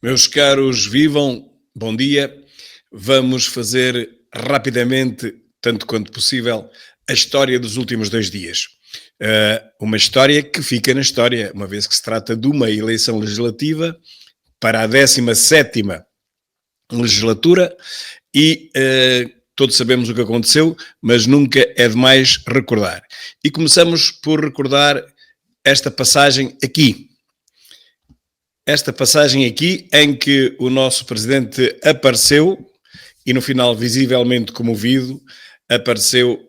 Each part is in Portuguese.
Meus caros, vivam, bom dia. Vamos fazer rapidamente, tanto quanto possível, a história dos últimos 2 dias. Uma história que fica na história, uma vez que se trata de uma eleição legislativa para a 17ª legislatura e todos sabemos o que aconteceu, mas nunca é demais recordar. E começamos por recordar esta passagem aqui. Esta passagem aqui em que o nosso presidente apareceu e no final visivelmente comovido, apareceu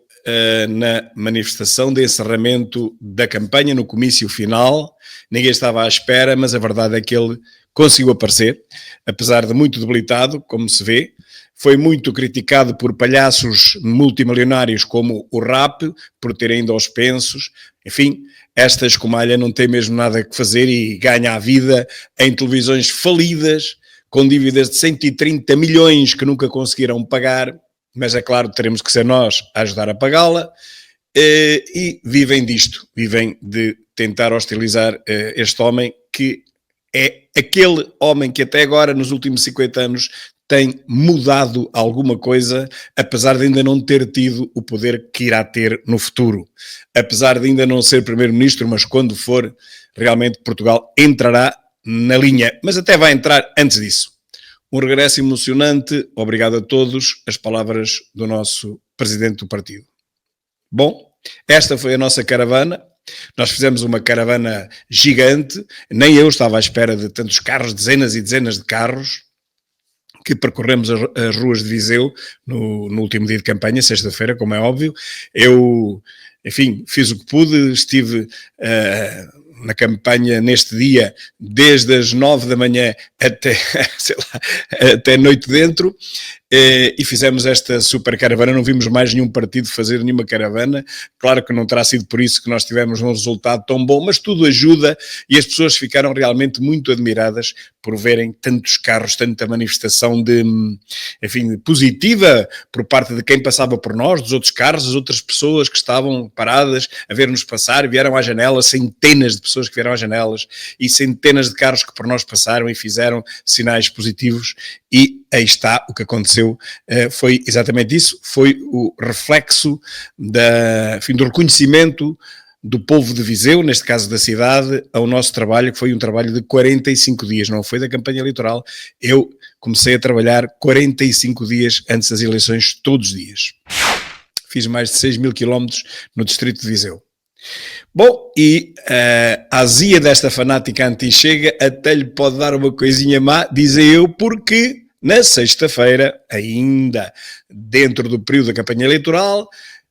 na manifestação de encerramento da campanha, no comício final. Ninguém estava à espera, mas a verdade é que ele conseguiu aparecer, apesar de muito debilitado, como se vê. Foi muito criticado por palhaços multimilionários como o Rap, por terem ido aos pensos. Enfim, esta escumalha não tem mesmo nada que fazer e ganha a vida em televisões falidas, com dívidas de 130 milhões que nunca conseguiram pagar, mas é claro, teremos que ser nós a ajudar a pagá-la, e vivem disto, vivem de tentar hostilizar este homem, que é aquele homem que até agora, nos últimos 50 anos, tem mudado alguma coisa, apesar de ainda não ter tido o poder que irá ter no futuro. Apesar de ainda não ser primeiro-ministro, mas quando for, realmente Portugal entrará na linha, mas até vai entrar antes disso. Um regresso emocionante, obrigado a todos, as palavras do nosso presidente do partido. Bom, esta foi a nossa caravana. Nós fizemos uma caravana gigante, nem eu estava à espera de tantos carros, dezenas e dezenas de carros, que percorremos as ruas de Viseu no último dia de campanha, sexta-feira, como é óbvio. Eu, enfim, fiz o que pude, estive na campanha neste dia, desde as 9 da manhã até, sei lá, até noite dentro, e fizemos esta super caravana. Não vimos mais nenhum partido fazer nenhuma caravana. Claro que não terá sido por isso que nós tivemos um resultado tão bom, mas tudo ajuda, e as pessoas ficaram realmente muito admiradas por verem tantos carros, tanta manifestação enfim, positiva por parte de quem passava por nós, dos outros carros, as outras pessoas que estavam paradas a ver-nos passar, vieram à janela, centenas de pessoas que vieram às janelas e centenas de carros que por nós passaram e fizeram sinais positivos, e aí está o que aconteceu. Foi exatamente isso, foi o reflexo do reconhecimento do povo de Viseu, neste caso da cidade, ao nosso trabalho, que foi um trabalho de 45 dias, não foi da campanha eleitoral. Eu comecei a trabalhar 45 dias antes das eleições, todos os dias. Fiz mais de 6 mil quilómetros no distrito de Viseu. Bom, e a azia desta fanática anti-Chega até lhe pode dar uma coisinha má, dizia eu, porque na sexta-feira, ainda dentro do período da campanha eleitoral,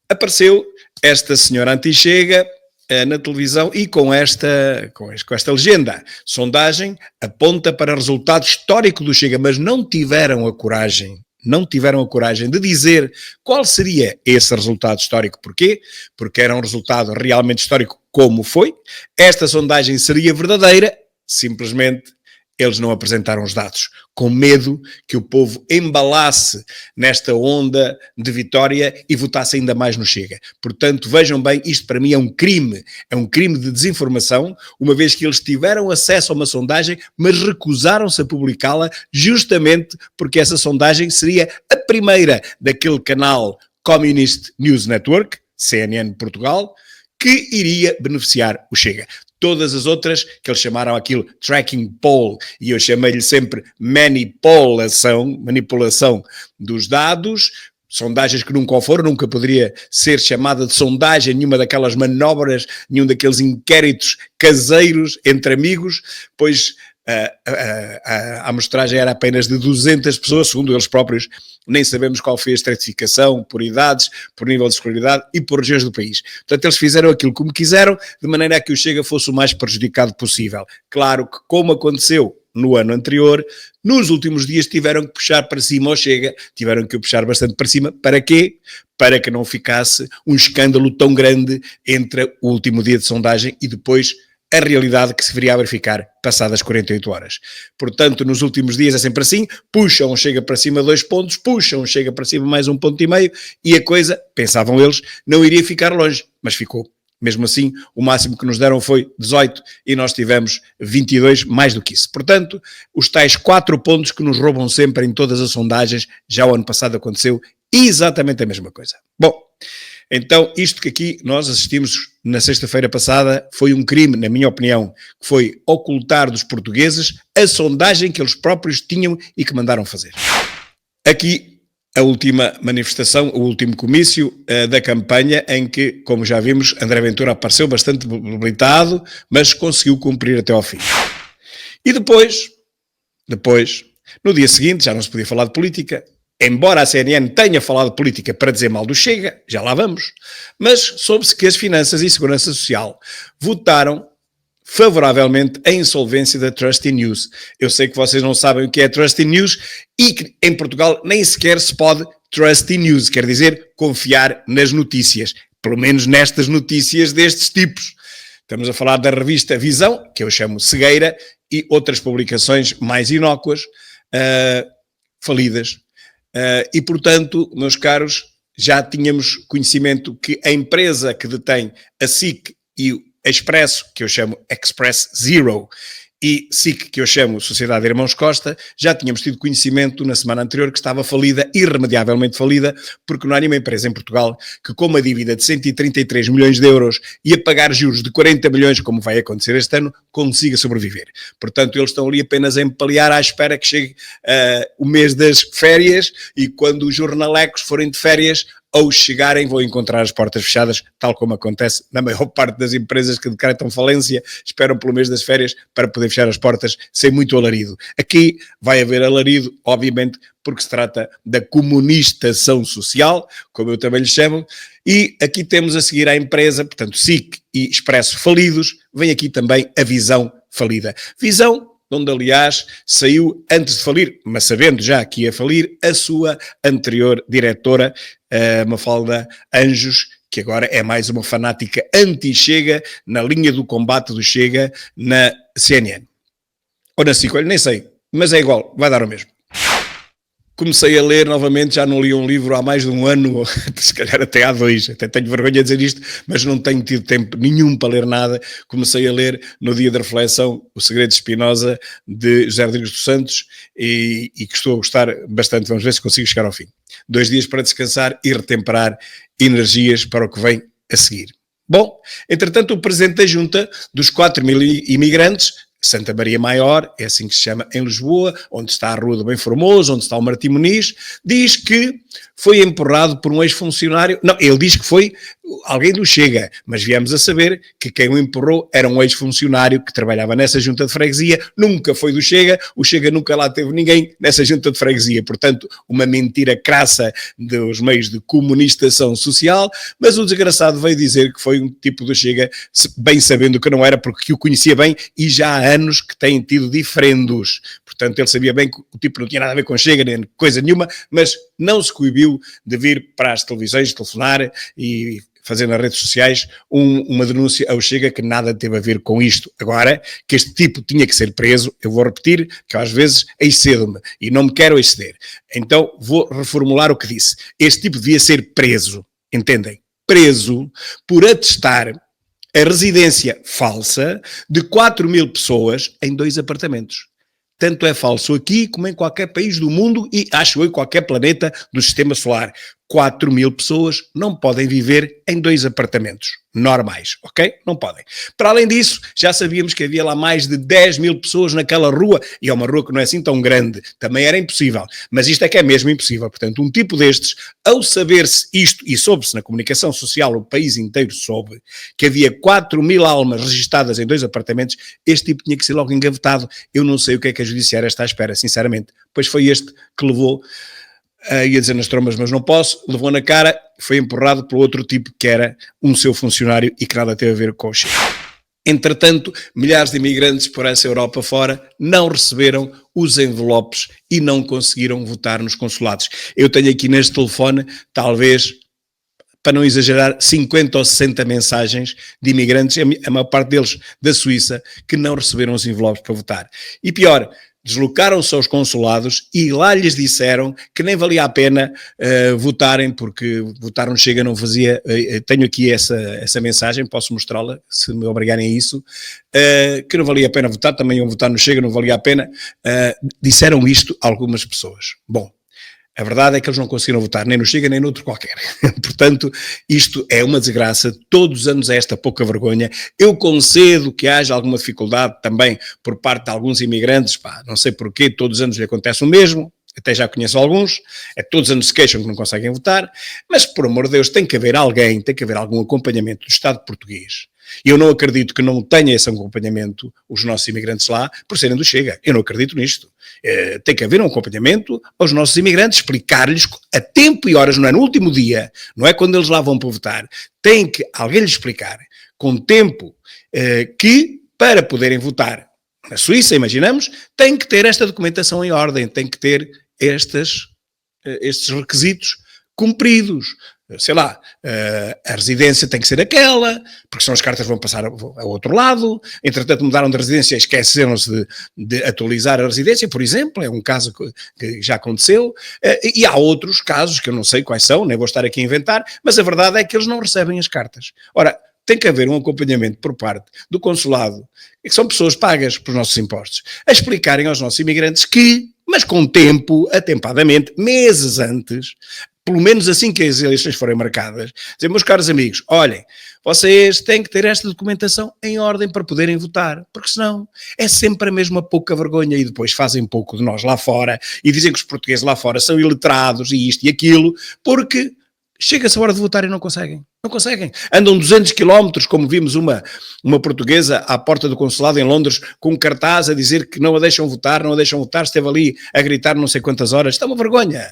apareceu esta senhora anti-Chega na televisão e com esta legenda: sondagem aponta para resultado histórico do Chega, mas não tiveram a coragem de dizer qual seria esse resultado histórico. Porquê? Porque era um resultado realmente histórico, como foi. Esta sondagem seria verdadeira, simplesmente eles não apresentaram os dados, com medo que o povo embalasse nesta onda de vitória e votasse ainda mais no Chega. Portanto, vejam bem, isto para mim é um crime de desinformação, uma vez que eles tiveram acesso a uma sondagem, mas recusaram-se a publicá-la, justamente porque essa sondagem seria a primeira daquele canal Communist News Network, CNN Portugal, que iria beneficiar o Chega. Todas as outras, que eles chamaram aquilo tracking poll, e eu chamei-lhe sempre manipulação dos dados, sondagens que nunca foram, nunca poderia ser chamada de sondagem, nenhuma daquelas manobras, nenhum daqueles inquéritos caseiros entre amigos, pois a amostragem era apenas de 200 pessoas, segundo eles próprios. Nem sabemos qual foi a estratificação por idades, por nível de escolaridade e por regiões do país. Portanto, eles fizeram aquilo como quiseram, de maneira a que o Chega fosse o mais prejudicado possível. Claro que, como aconteceu no ano anterior, nos últimos dias tiveram que puxar para cima o Chega, tiveram que o puxar bastante para cima. Para quê? Para que não ficasse um escândalo tão grande entre o último dia de sondagem e depois a realidade que se viria a verificar passadas 48 horas. Portanto, nos últimos dias é sempre assim: puxam, chega para cima 2 pontos, puxam, chega para cima mais 1,5 ponto, e a coisa, pensavam eles, não iria ficar longe, mas ficou. Mesmo assim, o máximo que nos deram foi 18 e nós tivemos 22, mais do que isso. Portanto, os tais 4 pontos que nos roubam sempre em todas as sondagens, já o ano passado aconteceu exatamente a mesma coisa. Bom, então isto que aqui nós assistimos na sexta-feira passada foi um crime, na minha opinião, que foi ocultar dos portugueses a sondagem que eles próprios tinham e que mandaram fazer. Aqui a última manifestação, o último comício da campanha em que, como já vimos, André Ventura apareceu bastante debilitado, mas conseguiu cumprir até ao fim. E depois, no dia seguinte, já não se podia falar de política, embora a CNN tenha falado de política para dizer mal do Chega, já lá vamos, mas soube-se que as Finanças e Segurança Social votaram favoravelmente a insolvência da Trusty News. Eu sei que vocês não sabem o que é Trusty News e que em Portugal nem sequer se pode Trusty News, quer dizer confiar nas notícias, pelo menos nestas notícias destes tipos. Estamos a falar da revista Visão, que eu chamo Cegueira, e outras publicações mais inócuas, falidas. E, portanto, meus caros, já tínhamos conhecimento que a empresa que detém a SIC e a Expresso, que eu chamo Express Zero, e SIC, que eu chamo Sociedade Irmãos Costa, já tínhamos tido conhecimento na semana anterior que estava falida, irremediavelmente falida, porque não há nenhuma empresa em Portugal que com uma dívida de 133 milhões de euros e a pagar juros de 40 milhões, como vai acontecer este ano, consiga sobreviver. Portanto, eles estão ali apenas a empalear à espera que chegue o mês das férias e quando os jornalecos forem de férias, ou chegarem, vão encontrar as portas fechadas, tal como acontece na maior parte das empresas que decretam falência, esperam pelo mês das férias para poder fechar as portas sem muito alarido. Aqui vai haver alarido, obviamente, porque se trata da comunistação social, como eu também lhe chamo, e aqui temos a seguir a empresa, portanto, SIC e Expresso falidos, vem aqui também a Visão falida. Visão, onde, aliás, saiu antes de falir, mas sabendo já que ia falir, a sua anterior diretora, Mafalda Anjos, que agora é mais uma fanática anti-Chega, na linha do combate do Chega na CNN. Ou na SIC, nem sei, mas é igual, vai dar o mesmo. Comecei a ler novamente, já não li um livro há mais de um ano, ou se calhar até há 2, até tenho vergonha de dizer isto, mas não tenho tido tempo nenhum para ler nada. Comecei a ler no dia da reflexão O Segredo de Spinoza, de José Rodrigues dos Santos, e que estou a gostar bastante, vamos ver se consigo chegar ao fim. 2 dias para descansar e retemperar energias para o que vem a seguir. Bom, entretanto o Presidente da Junta dos 4.000 imigrantes, Santa Maria Maior, é assim que se chama em Lisboa, onde está a Rua do Bem Formoso, onde está o Martim Muniz, diz que foi empurrado por um ex-funcionário. Não, ele diz que foi alguém do Chega, mas viemos a saber que quem o empurrou era um ex-funcionário que trabalhava nessa junta de freguesia, nunca foi do Chega, o Chega nunca lá teve ninguém nessa junta de freguesia, portanto, uma mentira crassa dos meios de comunistação social, mas o desgraçado veio dizer que foi um tipo do Chega, bem sabendo que não era, porque o conhecia bem e já há anos que têm tido diferendos. Portanto, ele sabia bem que o tipo não tinha nada a ver com Chega, nem coisa nenhuma, mas não se coibiu de vir para as televisões, telefonar e fazer nas redes sociais uma denúncia ao Chega que nada teve a ver com isto. Agora, que este tipo tinha que ser preso, eu vou repetir, que às vezes excedo-me e não me quero exceder. Então, vou reformular o que disse. Este tipo devia ser preso, entendem? Preso por atestar a residência falsa de 4.000 pessoas em 2 apartamentos. Tanto é falso aqui como em qualquer país do mundo e, acho eu, em qualquer planeta do sistema solar. 4.000 pessoas não podem viver em 2 apartamentos normais, ok? Não podem. Para além disso, já sabíamos que havia lá mais de 10.000 pessoas naquela rua, e é uma rua que não é assim tão grande, também era impossível, mas isto é que é mesmo impossível. Portanto, um tipo destes, ao saber-se isto, e soube-se na comunicação social, o país inteiro soube, que havia 4.000 almas registadas em 2 apartamentos, este tipo tinha que ser logo engavetado. Eu não sei o que é que a judiciária está à espera, sinceramente, pois foi este que levou, ia dizer nas trombas, mas não posso, levou na cara, foi empurrado pelo outro tipo que era um seu funcionário e que nada teve a ver com o Chega. Entretanto, milhares de imigrantes por essa Europa fora não receberam os envelopes e não conseguiram votar nos consulados. Eu tenho aqui neste telefone, talvez, para não exagerar, 50 ou 60 mensagens de imigrantes, a maior parte deles da Suíça, que não receberam os envelopes para votar. E pior, deslocaram-se aos consulados e lá lhes disseram que nem valia a pena votarem, porque votar no Chega não fazia... tenho aqui essa mensagem, posso mostrá-la, se me obrigarem a isso, que não valia a pena votar, também iam votar no Chega, não valia a pena. Disseram isto algumas pessoas. Bom, a verdade é que eles não conseguiram votar nem no Chega nem no outro qualquer. Portanto, isto é uma desgraça. Todos os anos é esta pouca vergonha. Eu concedo que haja alguma dificuldade também por parte de alguns imigrantes. Pá, não sei porquê, todos os anos lhe acontece o mesmo. Até já conheço alguns. Todos os anos se queixam que não conseguem votar. Mas, por amor de Deus, tem que haver alguém, tem que haver algum acompanhamento do Estado português. E eu não acredito que não tenha esse acompanhamento os nossos imigrantes lá por serem do Chega. Eu não acredito nisto. Tem que haver um acompanhamento aos nossos imigrantes, explicar-lhes a tempo e horas, não é no último dia, não é quando eles lá vão para votar. Tem que alguém lhes explicar com tempo que para poderem votar na Suíça, imaginamos, tem que ter esta documentação em ordem, tem que ter estes requisitos cumpridos. Sei lá, a residência tem que ser aquela, porque senão as cartas vão passar ao outro lado. Entretanto, mudaram de residência e esqueceram-se de atualizar a residência, por exemplo, é um caso que já aconteceu. E há outros casos que eu não sei quais são, nem vou estar aqui a inventar, mas a verdade é que eles não recebem as cartas. Ora, tem que haver um acompanhamento por parte do consulado, que são pessoas pagas pelos nossos impostos, a explicarem aos nossos imigrantes que, mas com tempo, atempadamente, meses antes, pelo menos assim que as eleições forem marcadas, dizer, meus caros amigos, olhem, vocês têm que ter esta documentação em ordem para poderem votar, porque senão é sempre a mesma pouca vergonha e depois fazem pouco de nós lá fora e dizem que os portugueses lá fora são iletrados e isto e aquilo, porque chega-se a hora de votar e não conseguem. Não conseguem. Andam 200 quilómetros, como vimos uma portuguesa à porta do consulado em Londres com um cartaz a dizer que não a deixam votar, esteve ali a gritar não sei quantas horas. Isto é uma vergonha.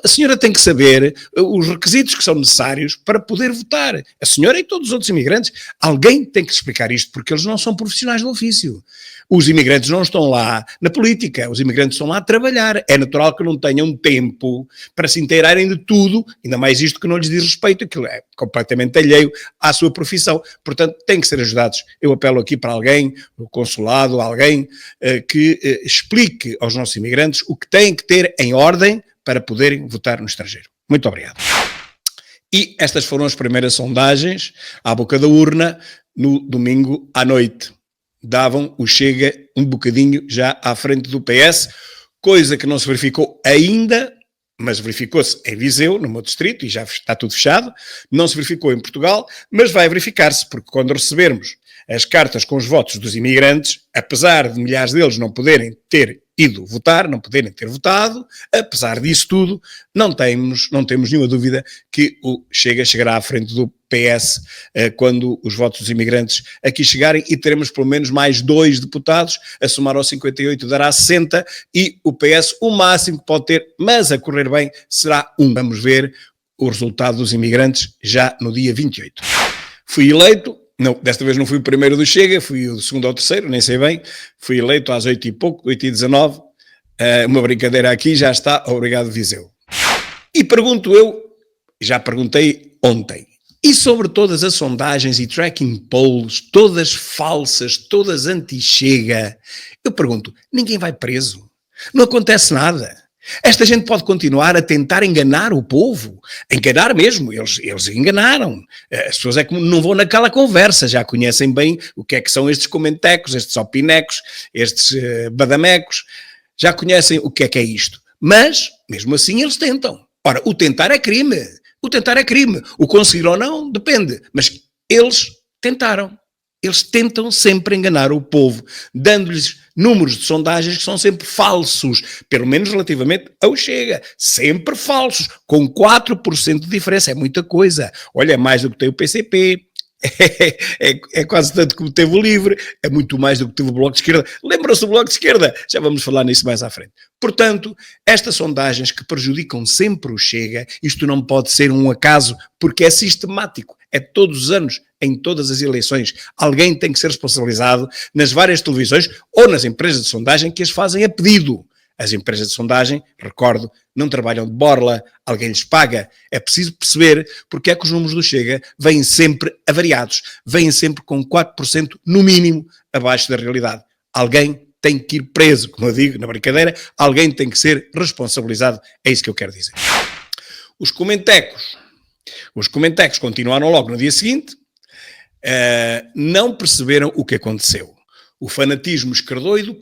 A senhora tem que saber os requisitos que são necessários para poder votar. A senhora e todos os outros imigrantes. Alguém tem que explicar isto, porque eles não são profissionais do ofício. Os imigrantes não estão lá na política, os imigrantes estão lá a trabalhar. É natural que não tenham tempo para se inteirarem de tudo, ainda mais isto que não lhes diz respeito, aquilo é completamente alheio à sua profissão. Portanto, têm que ser ajudados. Eu apelo aqui para alguém, o consulado, alguém que explique aos nossos imigrantes o que têm que ter em ordem para poderem votar no estrangeiro. Muito obrigado. E estas foram as primeiras sondagens à boca da urna no domingo à noite. Davam o Chega um bocadinho já à frente do PS, coisa que não se verificou ainda, mas verificou-se em Viseu, no meu distrito, e já está tudo fechado. Não se verificou em Portugal, mas vai verificar-se, porque quando recebermos as cartas com os votos dos imigrantes, apesar de milhares deles não poderem ter ido votar, não poderem ter votado, apesar disso tudo, não temos nenhuma dúvida que o Chega chegará à frente do PS quando os votos dos imigrantes aqui chegarem e teremos pelo menos mais 2 deputados, a somar aos 58 dará 60 e o PS o máximo que pode ter, mas a correr bem, será 1. Vamos ver o resultado dos imigrantes já no dia 28. Fui eleito. Não, desta vez não fui o primeiro do Chega, fui o segundo ou terceiro, nem sei bem. Fui eleito às 8 e pouco, 8h19. Uma brincadeira aqui, já está. Obrigado, Viseu. E pergunto eu, já perguntei ontem, e sobre todas as sondagens e tracking polls, todas falsas, todas anti-Chega, eu pergunto, ninguém vai preso? Não acontece nada? Esta gente pode continuar a tentar enganar o povo, enganar mesmo, eles enganaram. As pessoas é que não vão naquela conversa, já conhecem bem o que é que são estes comentecos, estes opinecos, estes badamecos, já conhecem o que é isto. Mas, mesmo assim, eles tentam. Ora, o tentar é crime, o conseguir ou não, depende, mas eles tentaram. Eles tentam sempre enganar o povo, dando-lhes números de sondagens que são sempre falsos, pelo menos relativamente ao Chega, sempre falsos, com 4% de diferença, é muita coisa. Olha, é mais do que tem o PCP, é quase tanto como teve o LIVRE, é muito mais do que teve o Bloco de Esquerda. Lembram-se do Bloco de Esquerda? Já vamos falar nisso mais à frente. Portanto, estas sondagens que prejudicam sempre o Chega, isto não pode ser um acaso, porque é sistemático, é todos os anos, em todas as eleições. Alguém tem que ser responsabilizado nas várias televisões ou nas empresas de sondagem que as fazem a pedido. As empresas de sondagem, recordo, não trabalham de borla, alguém lhes paga. É preciso perceber porque é que os números do Chega vêm sempre avariados, vêm sempre com 4% no mínimo abaixo da realidade. Alguém tem que ir preso, como eu digo na brincadeira, alguém tem que ser responsabilizado, é isso que eu quero dizer. Os comentecos continuaram logo no dia seguinte, não perceberam o que aconteceu. O fanatismo esquerdoide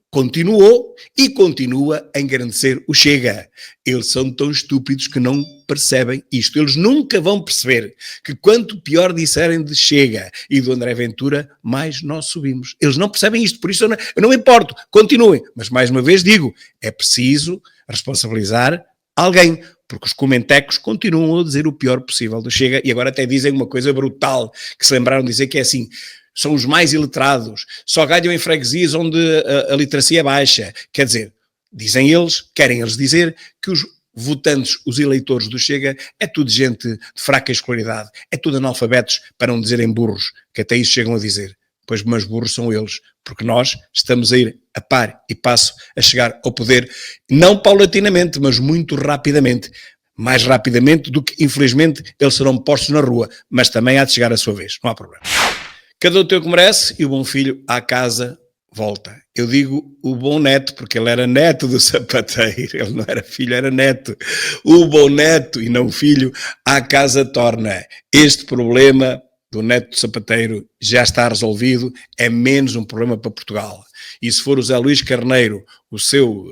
continuou e continua a engrandecer o Chega. Eles são tão estúpidos que não percebem isto. Eles nunca vão perceber que quanto pior disserem de Chega e do André Ventura, mais nós subimos. Eles não percebem isto, por isso eu não me importo, continuem. Mas mais uma vez digo, é preciso responsabilizar alguém, porque os comentecos continuam a dizer o pior possível do Chega e agora até dizem uma coisa brutal, que se lembraram de dizer que é assim: são os mais iletrados, só ganham em freguesias onde a literacia é baixa. Quer dizer, querem eles dizer que os votantes, os eleitores do Chega, é tudo gente de fraca escolaridade, é tudo analfabetos, para não dizerem burros, que até isso chegam a dizer. Pois, mas burros são eles, porque nós estamos a ir a par e passo a chegar ao poder, não paulatinamente, mas muito rapidamente. Mais rapidamente do que, infelizmente, eles serão postos na rua, mas também há de chegar a sua vez, não há problema. Cada um tem o que merece e o bom filho à casa volta. Eu digo o bom neto, porque ele era neto do sapateiro, ele não era filho, era neto. O bom neto e não o filho à casa torna. Este problema do neto do sapateiro já está resolvido, é menos um problema para Portugal. E se for o Zé Luís Carneiro, o seu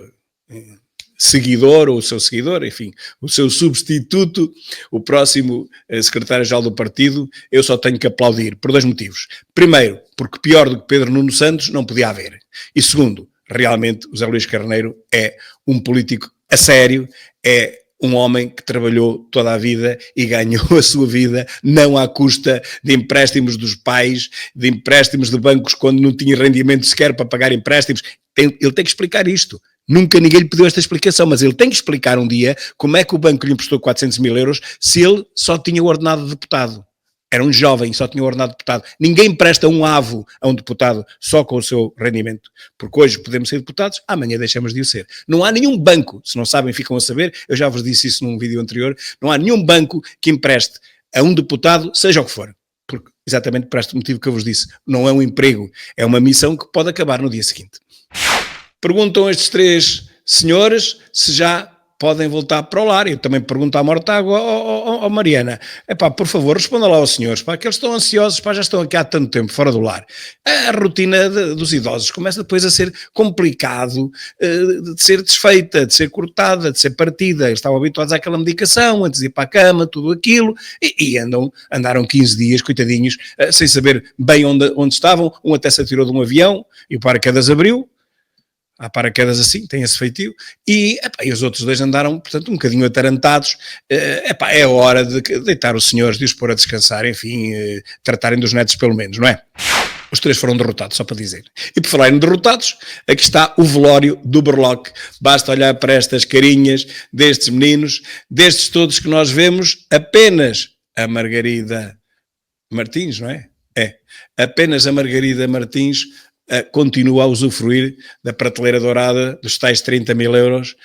seguidor, ou o seu seguidor, enfim, o seu substituto, o próximo secretário-geral do partido, eu só tenho que aplaudir, por 2 motivos. Primeiro, porque pior do que Pedro Nuno Santos não podia haver. E segundo, realmente o Zé Luís Carneiro é um político a sério, é um homem que trabalhou toda a vida e ganhou a sua vida, não à custa de empréstimos dos pais, de empréstimos de bancos quando não tinha rendimento sequer para pagar empréstimos. Ele tem que explicar isto. Nunca ninguém lhe pediu esta explicação, mas ele tem que explicar um dia como é que o banco lhe emprestou 400 mil euros se ele só tinha o ordenado de deputado. Era um jovem, só tinha o ordenado de deputado. Ninguém empresta um avo a um deputado só com o seu rendimento. Porque hoje podemos ser deputados, amanhã deixamos de o ser. Não há nenhum banco, se não sabem ficam a saber, eu já vos disse isso num vídeo anterior, não há nenhum banco que empreste a um deputado, seja o que for. Porque, exatamente por este motivo que eu vos disse, não é um emprego, é uma missão que pode acabar no dia seguinte. Perguntam estes 3 senhores se já podem voltar para o lar. Eu também pergunto à Mortágua, ao Mariana, por favor, responda lá aos senhores, que eles estão ansiosos, já estão aqui há tanto tempo fora do lar. A rotina dos idosos começa depois a ser complicado de ser desfeita, de ser cortada, de ser partida. Eles estavam habituados àquela medicação, antes de ir para a cama, tudo aquilo, e andaram 15 dias, coitadinhos, sem saber bem onde estavam. Um até se atirou de um avião e o paraquedas abriu. Há paraquedas assim, tem esse feitio, e os outros 2 andaram, portanto, um bocadinho atarantados. É hora de deitar os senhores, de os pôr a descansar, enfim, tratarem dos netos pelo menos, não é? Os 3 foram derrotados, só para dizer. E por falarem derrotados, aqui está o velório do Berloque. Basta olhar para estas carinhas destes meninos, destes todos que nós vemos, apenas a Margarida Martins, não é? Apenas a Margarida Martins continua a usufruir da prateleira dourada dos tais 30 mil euros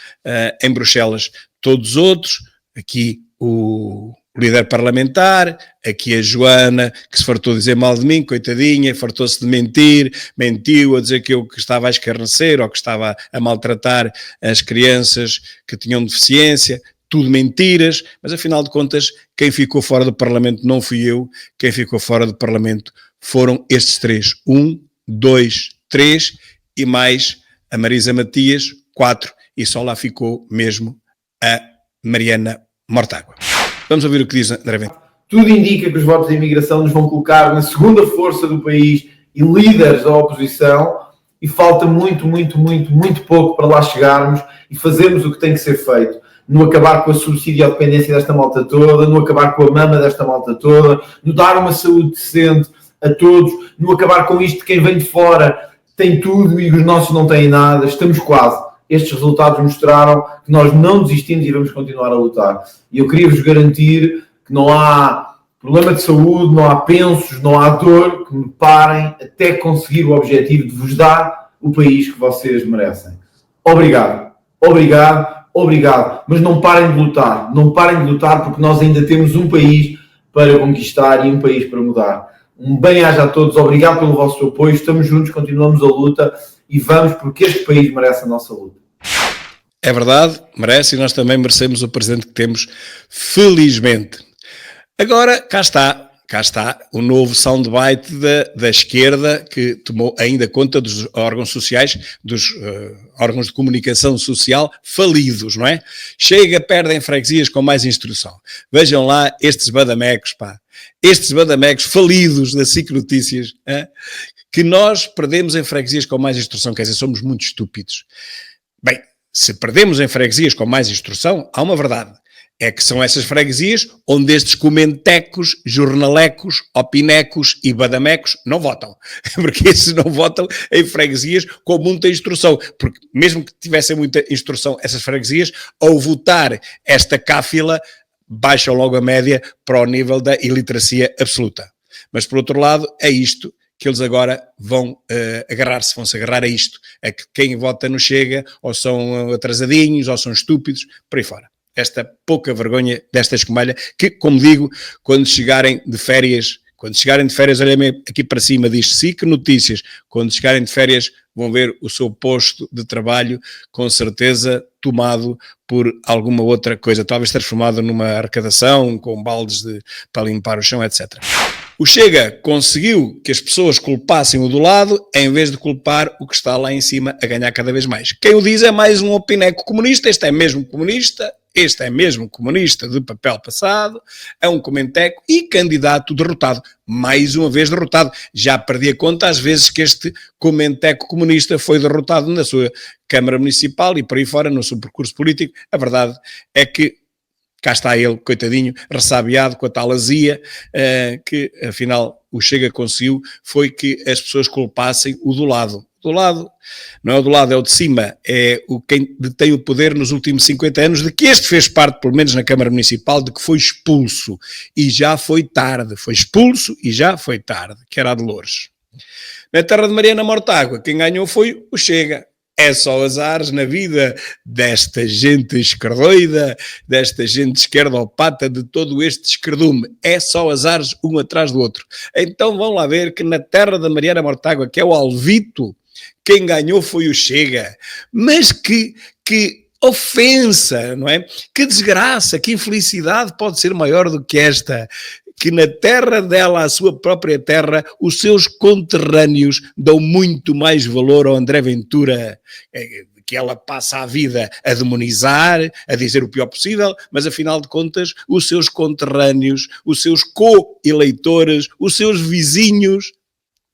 em Bruxelas. Todos os outros, aqui o líder parlamentar, aqui a Joana, que se fartou de dizer mal de mim, coitadinha, fartou-se de mentiu a dizer que eu que estava a escarnecer ou que estava a maltratar as crianças que tinham deficiência. Tudo mentiras, mas afinal de contas, quem ficou fora do Parlamento não fui eu, quem ficou fora do Parlamento foram estes 3. 1, 2, 3 e mais a Marisa Matias, 4, e só lá ficou mesmo a Mariana Mortágua. Vamos ouvir o que diz André Ventura. Tudo indica que os votos de imigração nos vão colocar na segunda força do país e líderes da oposição, e falta muito pouco para lá chegarmos e fazermos o que tem que ser feito. No acabar com a subsidiodependência desta malta toda, no acabar com a mama desta malta toda, no dar uma saúde decente a todos, no acabar com isto de quem vem de fora tem tudo e os nossos não têm nada. Estamos quase. Estes resultados mostraram que nós não desistimos e vamos continuar a lutar. E eu queria vos garantir que não há problema de saúde, não há pensos, não há dor que me parem até conseguir o objetivo de vos dar o país que vocês merecem. Obrigado. Mas não parem de lutar. Não parem de lutar, porque nós ainda temos um país para conquistar e um país para mudar. Um bem-aja a todos, obrigado pelo vosso apoio, estamos juntos, continuamos a luta e vamos, porque este país merece a nossa luta. É verdade, merece, e nós também merecemos o presidente que temos, felizmente. Agora, cá está o novo soundbite da esquerda, que tomou ainda conta dos órgãos sociais, dos órgãos de comunicação social falidos, não é? Chega, perdem freguesias com mais instrução. Vejam lá estes badamecos, estes badamecos falidos da SIC Notícias, que nós perdemos em freguesias com mais instrução, quer dizer, somos muito estúpidos. Bem, se perdemos em freguesias com mais instrução, há uma verdade. É que são essas freguesias onde estes comentecos, jornalecos, opinecos e badamecos não votam. Porque esses não votam em freguesias com muita instrução. Porque mesmo que tivessem muita instrução essas freguesias, ao votar esta cáfila, baixam logo a média para o nível da iliteracia absoluta. Mas por outro lado, é isto que eles agora vão vão-se agarrar a isto. É que quem vota no Chega, ou são atrasadinhos, ou são estúpidos, por aí fora. Esta pouca vergonha desta escumalha, que, como digo, quando chegarem de férias, olhem aqui para cima, diz SIC Notícias, quando chegarem de férias vão ver o seu posto de trabalho, com certeza, tomado por alguma outra coisa, talvez transformado numa arrecadação, com baldes para limpar o chão, etc. O Chega conseguiu que as pessoas culpassem o do lado, em vez de culpar o que está lá em cima a ganhar cada vez mais. Quem o diz é mais um opineco comunista, este é mesmo comunista de papel passado, é um comenteco e candidato derrotado, mais uma vez derrotado. Já perdi a conta às vezes que este comenteco comunista foi derrotado na sua Câmara Municipal e por aí fora no seu percurso político. A verdade é que cá está ele, coitadinho, ressabiado com a tal azia, que afinal o Chega conseguiu, foi que as pessoas culpassem o do lado. Do lado, não é o do lado, é o de cima, é quem detém o poder nos últimos 50 anos, de que este fez parte, pelo menos na Câmara Municipal, de que foi expulso e já foi tarde, foi expulso e já foi tarde, que era a Dolores. Na terra de Mariana Mortágua, quem ganhou foi o Chega. É só azares na vida desta gente esquerdoida, desta gente esquerdopata, de todo este esquerdume. É só azares um atrás do outro. Então vão lá ver que na terra da Mariana Mortágua, que é o Alvito, quem ganhou foi o Chega. Mas que ofensa, não é? Que desgraça, que infelicidade pode ser maior do que esta? Que na terra dela, a sua própria terra, os seus conterrâneos dão muito mais valor ao André Ventura, que ela passa a vida a demonizar, a dizer o pior possível, mas afinal de contas, os seus conterrâneos, os seus co-eleitores, os seus vizinhos,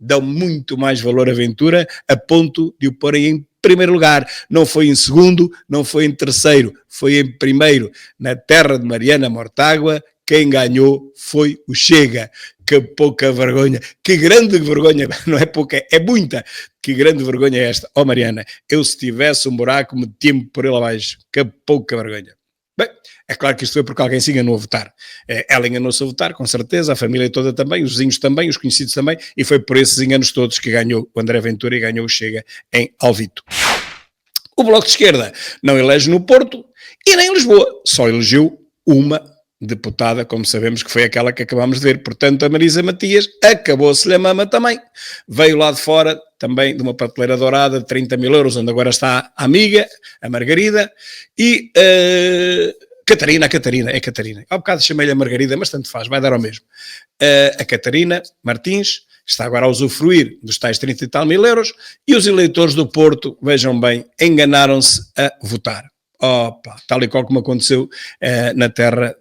dão muito mais valor a Ventura, a ponto de o porem em primeiro lugar. Não foi em segundo, não foi em terceiro, foi em primeiro. Na terra de Mariana Mortágua, quem ganhou foi o Chega. Que pouca vergonha, que grande vergonha, não é pouca, é muita. Que grande vergonha é esta. Oh Mariana, eu se tivesse um buraco metia-me por ele abaixo. Que pouca vergonha. Bem, é claro que isto foi porque alguém se enganou a votar. Ela enganou-se a votar, com certeza, a família toda também, os vizinhos também, os conhecidos também, e foi por esses enganos todos que ganhou o André Ventura e ganhou o Chega em Alvito. O Bloco de Esquerda não elege no Porto e nem em Lisboa, só elegeu uma deputada, como sabemos, que foi aquela que acabámos de ver. Portanto, a Marisa Matias acabou-se-lhe a mama também. Veio lá de fora, também de uma papeleira dourada de 30 mil euros, onde agora está a amiga, a Margarida, e Catarina. Há bocado chamei-lhe a Margarida, mas tanto faz, vai dar ao mesmo. A Catarina Martins está agora a usufruir dos tais 30 e tal mil euros, e os eleitores do Porto, vejam bem, enganaram-se a votar. Opa, tal e qual como aconteceu na terra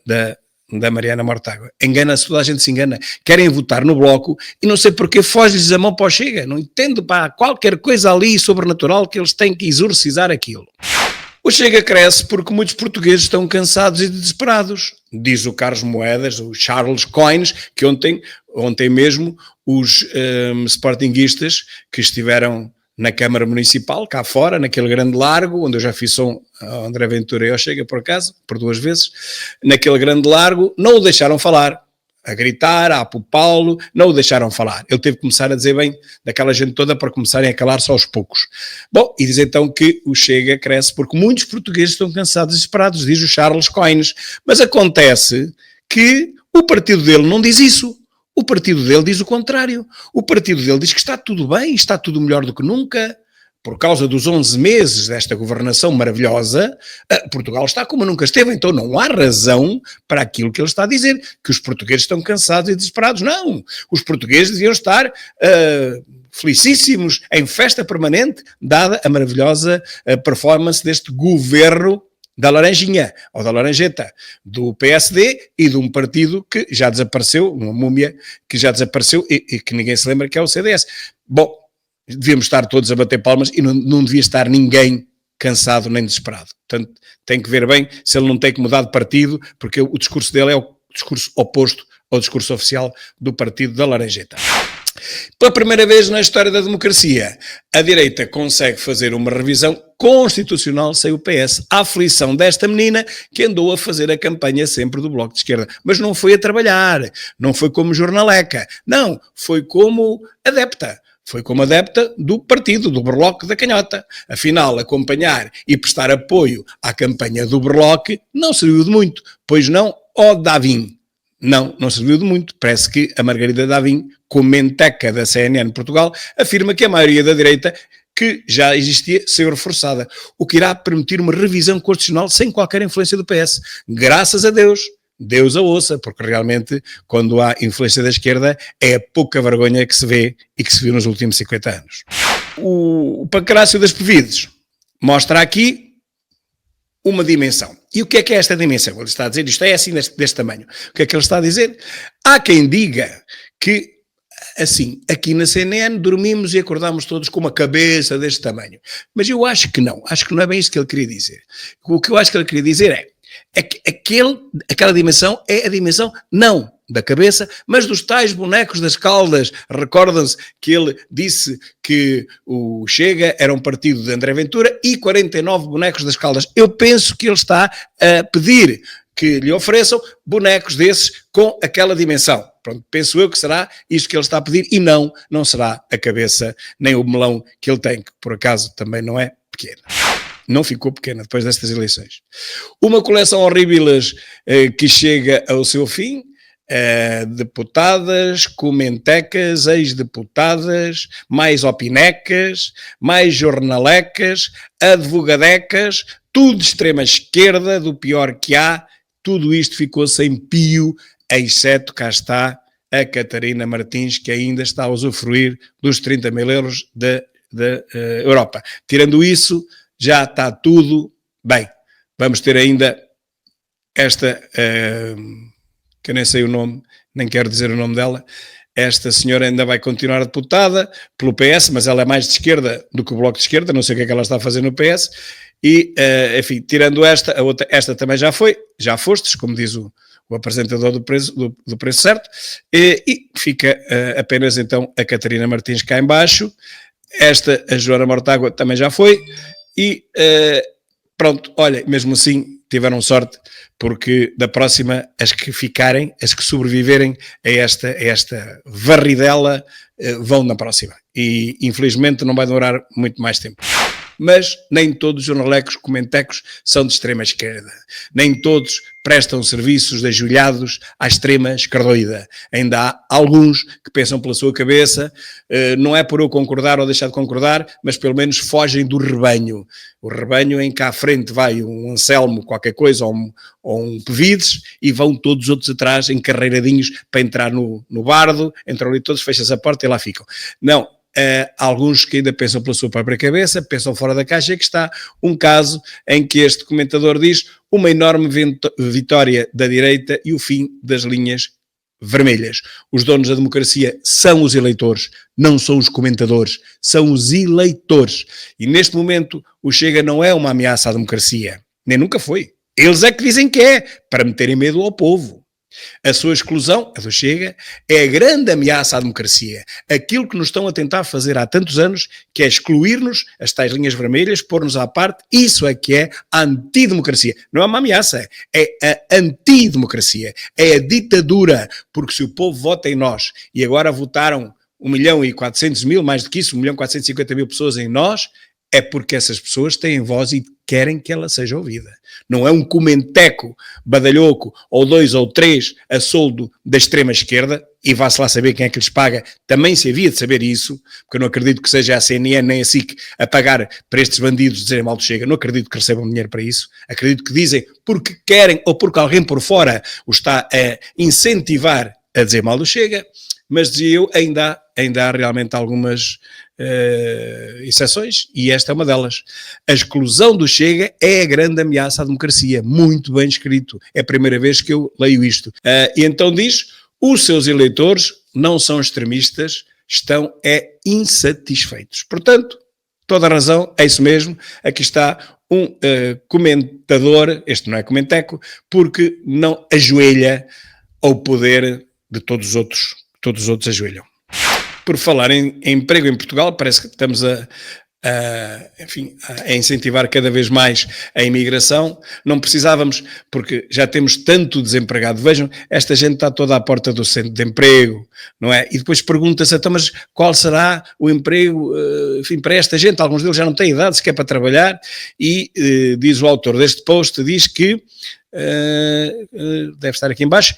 da Mariana Mortágua. Engana-se, toda a gente se engana. Querem votar no Bloco e não sei porque foge-lhes a mão para o Chega. Não entendo, qualquer coisa ali sobrenatural que eles têm que exorcizar aquilo. O Chega cresce porque muitos portugueses estão cansados e desesperados. Diz o Carlos Moedas, o Charles Coins, que ontem mesmo os sportinguistas que estiveram na Câmara Municipal, cá fora, naquele grande largo, onde eu já fiz som ao André Ventura e ao Chega, por acaso, por 2 vezes, naquele grande largo, não o deixaram falar, a gritar, a apupá-lo, não o deixaram falar. Ele teve que começar a dizer bem daquela gente toda para começarem a calar-se aos poucos. Bom, e diz então que o Chega cresce porque muitos portugueses estão cansados e desesperados, diz o Charles Coins. Mas acontece que o partido dele não diz isso. O partido dele diz o contrário. O partido dele diz que está tudo bem, está tudo melhor do que nunca. por causa dos 11 meses desta governação maravilhosa, Portugal está como nunca esteve, então não há razão para aquilo que ele está a dizer, que os portugueses estão cansados e desesperados. Não, os portugueses deviam estar felicíssimos, em festa permanente, dada a maravilhosa performance deste governo da Laranjinha, ou da Laranjeta, do PSD e de um partido que já desapareceu, uma múmia que já desapareceu e que ninguém se lembra, que é o CDS. Bom, devíamos estar todos a bater palmas e não devia estar ninguém cansado nem desesperado. Portanto, tem que ver bem se ele não tem que mudar de partido, porque o discurso dele é o discurso oposto ao discurso oficial do partido da Laranjeta. Pela primeira vez na história da democracia, a direita consegue fazer uma revisão constitucional sem o PS. A aflição desta menina que andou a fazer a campanha sempre do Bloco de Esquerda. Mas não foi a trabalhar, não foi como jornaleca, não, foi como adepta. Foi como adepta do partido, do Berloque da Canhota. Afinal, acompanhar e prestar apoio à campanha do Berloque não serviu de muito, pois não, ó Davim. Não serviu de muito. Parece que a Margarida Davim, comenteca da CNN Portugal, afirma que a maioria da direita que já existia saiu reforçada, o que irá permitir uma revisão constitucional sem qualquer influência do PS. Graças a Deus, Deus a ouça, porque realmente quando há influência da esquerda é a pouca vergonha que se vê e que se viu nos últimos 50 anos. O Pancrácio das Pevides mostra aqui uma dimensão. E o que é esta dimensão? Ele está a dizer, isto é assim deste tamanho. O que é que ele está a dizer? Há quem diga que, assim, aqui na CNN dormimos e acordamos todos com uma cabeça deste tamanho. Mas eu acho que não é bem isso que ele queria dizer. O que eu acho que ele queria dizer é que aquela dimensão é a dimensão não da cabeça, mas dos tais bonecos das Caldas. Recordam-se que ele disse que o Chega era um partido de André Ventura e 49 bonecos das Caldas. Eu penso que ele está a pedir que lhe ofereçam bonecos desses com aquela dimensão. Pronto, penso eu que será isto que ele está a pedir e não será a cabeça nem o melão que ele tem, que por acaso também não é pequeno. Não ficou pequena depois destas eleições. Uma coleção horrível que chega ao seu fim. Deputadas, comentecas, ex-deputadas, mais opinecas, mais jornalecas, advogadecas, tudo de extrema esquerda, do pior que há. Tudo isto ficou sem pio, exceto, cá está, a Catarina Martins, que ainda está a usufruir dos 30 mil euros da Europa. Tirando isso, já está tudo bem. Vamos ter ainda esta, que eu nem sei o nome, nem quero dizer o nome dela, esta senhora ainda vai continuar deputada pelo PS, mas ela é mais de esquerda do que o Bloco de Esquerda, não sei o que é que ela está a fazer no PS, e, enfim, tirando esta, a outra, esta também já fostes, como diz o apresentador do Preço Certo, e fica apenas então a Catarina Martins cá em baixo, esta, a Joana Mortágua também já foi, e pronto, olha, mesmo assim tiveram sorte, porque da próxima, as que ficarem, as que sobreviverem a esta varridela, vão na próxima. E infelizmente não vai demorar muito mais tempo. Mas nem todos os jornalecos, comentecos são de extrema esquerda. Nem todos prestam serviços de ajoelhados à extrema esquerdoida. Ainda há alguns que pensam pela sua cabeça, não é por eu concordar ou deixar de concordar, mas pelo menos fogem do rebanho. O rebanho em que à frente vai um Anselmo qualquer coisa ou um Pevides e vão todos os outros atrás encarreiradinhos para entrar no bardo, entram ali todos, fecham-se a porta e lá ficam. Não. Alguns que ainda pensam pela sua própria cabeça, pensam fora da caixa, que está um caso em que este comentador diz uma enorme vitória da direita e o fim das linhas vermelhas. Os donos da democracia são os eleitores, não são os comentadores, são os eleitores. E neste momento o Chega não é uma ameaça à democracia, nem nunca foi. Eles é que dizem que é, para meterem medo ao povo. A sua exclusão, a do Chega, é a grande ameaça à democracia. Aquilo que nos estão a tentar fazer há tantos anos, que é excluir-nos, as tais linhas vermelhas, pôr-nos à parte, isso é que é a antidemocracia. Não é uma ameaça, é a antidemocracia, é a ditadura, porque se o povo vota em nós, e agora votaram 1.400.000, mais do que isso, 1.450.000 pessoas em nós, é porque essas pessoas têm voz e querem que ela seja ouvida. Não é um comenteco badalhoco, ou 2 ou 3 a soldo da extrema-esquerda, e vá-se lá saber quem é que lhes paga, também se havia de saber isso, porque eu não acredito que seja a CNN nem a SIC a pagar para estes bandidos dizerem mal do Chega, não acredito que recebam dinheiro para isso, acredito que dizem porque querem ou porque alguém por fora o está a incentivar a dizer mal do Chega, mas dizia eu, ainda há realmente algumas exceções, e esta é uma delas. A exclusão do Chega é a grande ameaça à democracia, muito bem escrito, é a primeira vez que eu leio isto. E então diz, os seus eleitores não são extremistas, estão insatisfeitos. Portanto, toda a razão, é isso mesmo, aqui está um comentador, este não é comenteco, porque não ajoelha ao poder de todos os outros ajoelham. Por falar em emprego em Portugal, parece que estamos a incentivar cada vez mais a imigração. Não precisávamos, porque já temos tanto desempregado. Vejam, esta gente está toda à porta do centro de emprego, não é? E depois pergunta-se, então, mas qual será o emprego, para esta gente? Alguns deles já não têm idade sequer para trabalhar, e diz o autor deste post, diz que, deve estar aqui em baixo,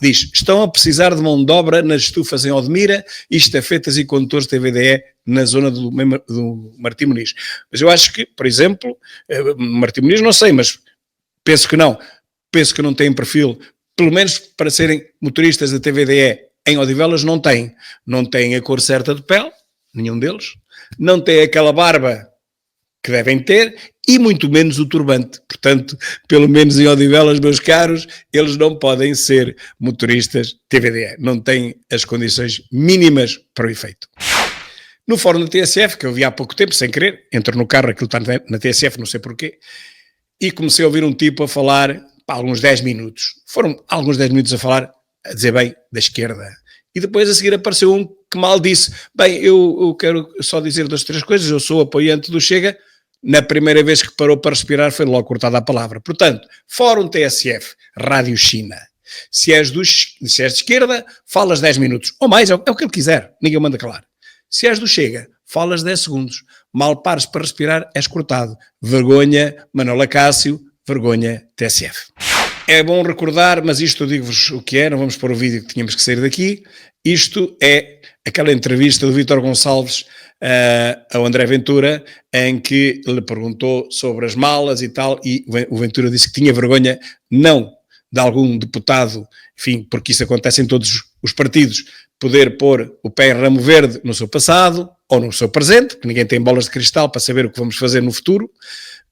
diz, estão a precisar de mão de obra nas estufas em Odmira e estafetas e condutores TVDE na zona do Martim Muniz. Mas eu acho que, por exemplo, Martim Muniz não sei, mas penso que não têm perfil, pelo menos para serem motoristas da TVDE em Odivelas não têm a cor certa de pele, nenhum deles, não têm aquela barba que devem ter, e muito menos o turbante. Portanto, pelo menos em Odivelas, meus caros, eles não podem ser motoristas TVDE. Não têm as condições mínimas para o efeito. No fórum da TSF, que eu vi há pouco tempo, sem querer, entro no carro, aquilo está na TSF, não sei porquê, e comecei a ouvir um tipo a falar, alguns 10 minutos. Foram alguns 10 minutos a falar, a dizer bem, da esquerda. E depois a seguir apareceu um que mal disse, bem, eu quero só dizer 2 ou 3 coisas, eu sou apoiante do Chega. Na primeira vez que parou para respirar foi logo cortada a palavra. Portanto, Fórum TSF, Rádio China. Se és de esquerda, falas 10 minutos. Ou mais, é o que ele quiser. Ninguém manda calar. Se és do Chega, falas 10 segundos. Mal pares para respirar, és cortado. Vergonha, Manuel Acácio, vergonha TSF. É bom recordar, mas isto eu digo-vos o que é, não vamos pôr o vídeo que tínhamos que sair daqui. Isto é aquela entrevista do Vítor Gonçalves ao André Ventura, em que lhe perguntou sobre as malas e tal, e o Ventura disse que tinha vergonha, não de algum deputado, enfim, porque isso acontece em todos os partidos, poder pôr o pé em ramo verde no seu passado ou no seu presente, porque ninguém tem bolas de cristal para saber o que vamos fazer no futuro,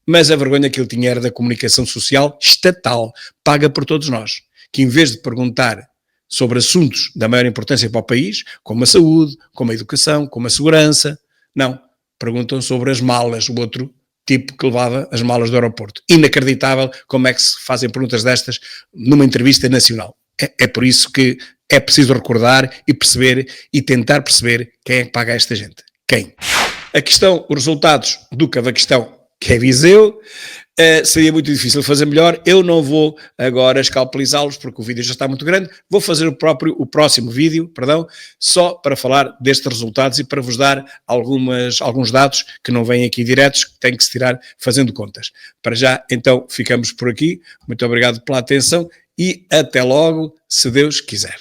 mas a vergonha que ele tinha era da comunicação social estatal, paga por todos nós, que em vez de perguntar sobre assuntos da maior importância para o país, como a saúde, como a educação, como a segurança, não, perguntam sobre as malas, o outro tipo que levava as malas do aeroporto. Inacreditável como é que se fazem perguntas destas numa entrevista nacional. É por isso que é preciso recordar e perceber e tentar perceber quem é que paga esta gente. Quem? A questão, os resultados do Cavaquistão, que é Viseu, seria muito difícil fazer melhor. Eu não vou agora escalpelizá-los porque o vídeo já está muito grande. Vou fazer o próximo vídeo, só para falar destes resultados e para vos dar alguns dados que não vêm aqui diretos, que têm que se tirar fazendo contas. Para já, então, ficamos por aqui. Muito obrigado pela atenção e até logo, se Deus quiser.